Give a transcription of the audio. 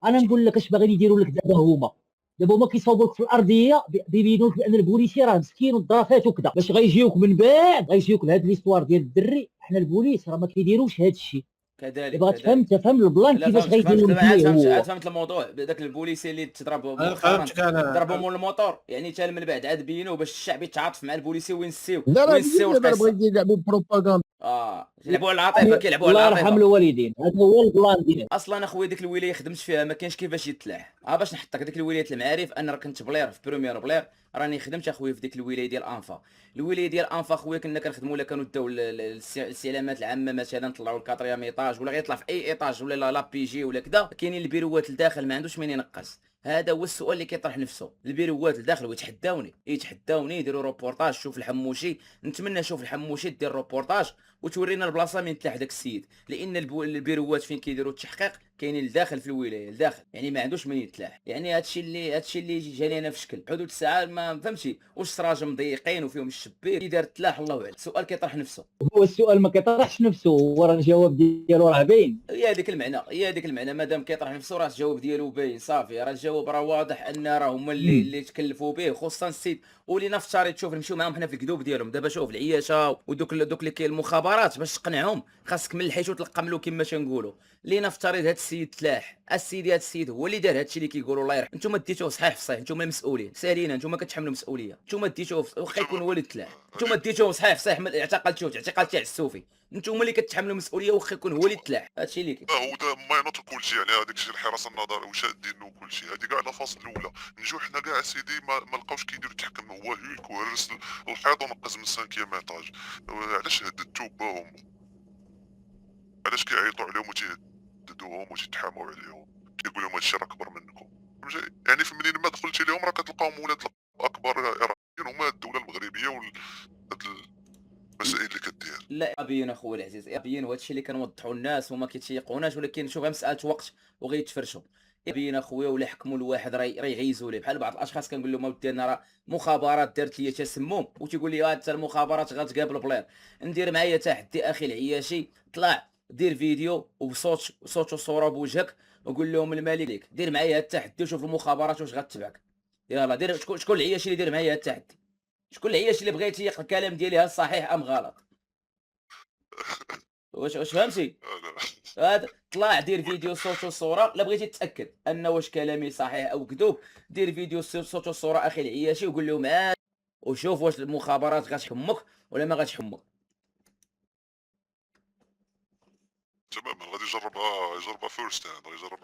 انا نقول لك اش باغيين يديروا لك دابا هما كيصاوبوا لك في الارضيه، بيبينوا لك بان البوليسي راه مسكين والظرافات وكذا، باش غيجيوك من بعد غيجيوك بهاد ليستوار ديال الدري. حنا البوليس راه ما كيديروش هاد الشيء. كذلك دابا غتفهم كذلك. تفهم البلان لا كيفاش فهمتك غيديروا فهمتك لك دابا عاد ليه فهمت، هو. عاد فهمت الموضوع. داك البوليسي اللي تضرب انا مؤخرا، فهمتك انا. ضربوا مول الموتور، يعني حتى من بعد عاد بينوا باش الشعب يتعاطف مع البوليسي وينسيو لا لا وينسيو دابا راه القصه. بغيت يلعبوا بروباغندا. يلعبوا على العاطفه، يعني كيلعبوا على الله يرحم العاطفه. الوالدين، هذا هو البلان ديالو. اصلا اخويا ديك الولايه خدمت فيها ما كاينش كيفاش يتلاح. باش نحطك ديك الولايه المعارف، انا راه كنت بلير في بروميير بلير، راني خدمت اخويا في ديك الولايه ديال انفا. الولايه ديال انفا اخويا كنا كنخدموا ولا كانوا داو الاستعلامات العامه مثلا، طلعوا الكاتريام ايطاج ولا غيطلع في اي ايطاج ولا لا بي جي ولا كذا، كاينين البيروات لداخل ما عندوش من ينقص. هذا هو السؤال اللي كيطرح نفسه. البيروات لداخل ويتحداوني يديروا روبورتاج. شوف الحموشي، نتمنى نشوف الحموشي دير روبورتاج وتورينا البلاصه من تلاح داك السيد، لان البيروات فين كيديروا التحقيق كاينين لداخل في الولايه لداخل، يعني ما عندوش من يتلاح. يعني هادشي اللي جاني انا في شكل حدود الساعه ما فهمتش واش سراج مضيقين وفيهم الشبير كي دار تلاح. الله اعلم. السؤال كيطرح نفسه. هو السؤال ما كيطرحش نفسه، هو راه الجواب ديالو راه باين. هي هذيك المعنى مادام كيطرح نفسه راه الجواب ديالو باين صافي. راه الجواب راه واضح ان راه هما اللي تكلفوا به، خصوصا السيد. ولينا نفترض تشوف نمشيو معاهم حنا في الكذوب ديالهم. دابا شوف العياشه ودوك اللي كاين المخابرات، باش تقنعهم خاصك من الحيط وتلقم له كما تنقولوا. لينا نفترض هذا السيد تلاح، هذا السيد هو اللي دار هذا الشيء اللي كيقولوا الله يرحم. نتوما ديتوه صحيح في صحيح، نتوما المسؤولين سالينا، نتوما كتحملوا مسؤوليه. نتوما ديتوه واخا يكون هو اللي تلاح، نتوما ديتوه صحيح في صحيح، اعتقلتوه اعتقال تاع السوفي. نتوما اللي كتحملوا مسؤوليه واخا يكون هو اللي تلاح. هادشي اللي كاين. هو دا ما ينوض كلشي، يعني هذاك الشيء الحراسه النظر وشادين وكلشي، هذه كاع لا فاص الاولى. نجيو حنا كاع سيدي ما لقاوش كيديروا التحكم. هو هيك وهرس الحيط ونقز من 5 ايطاج. علاش هددتو باهم؟ علاش كيعيطوا عليهم وتيهددوهم وتيتحاموا عليهم؟ كيقول لهم هادشي راه كبر منكم. فهمتي؟ يعني منين ما دخلتي لهم راه كتلقاهم ولاد الاكبر ارهابيين هما الدوله المغربيه هاد المسائل اللي كدير. لا ابين اخويا العزيز، ابين وهذا الشيء اللي كنوضحوا للناس وما كيتيقوناش، ولكن شوف مساله وقت وغيتفرشوا. ابين اخويا ولا حكموا الواحد راه يغيزوا ليه. بحال بعض الاشخاص كنقول لهم اودي انا راه مخابرات دارت لي تسمم، وتيقول لي انت المخابرات غتقابل بلير. ندير معايا تحدي اخي العياشي، طلع دير فيديو وصوت وصوره بوجهك وقول لهم الملك ليك. دير معايا التحدي وشوف المخابرات واش غتبعك. يلا دير. شكون العياشي اللي دير معايا التحدي؟ شكون العياشي اللي بغى يتيق الكلام ديالي هل صحيح ام غلط؟ واش فهمتي؟ هذا طلع دير فيديو صوت وصوره. لا بغيتي تتاكد ان واش كلامي صحيح او كذوب، دير فيديو صوت وصوره اخي العياشي وقول لهم وشوف واش المخابرات غتحمك ولا ما غتحمك. تماما غادي يجربها فيرست هاند، غيجربها.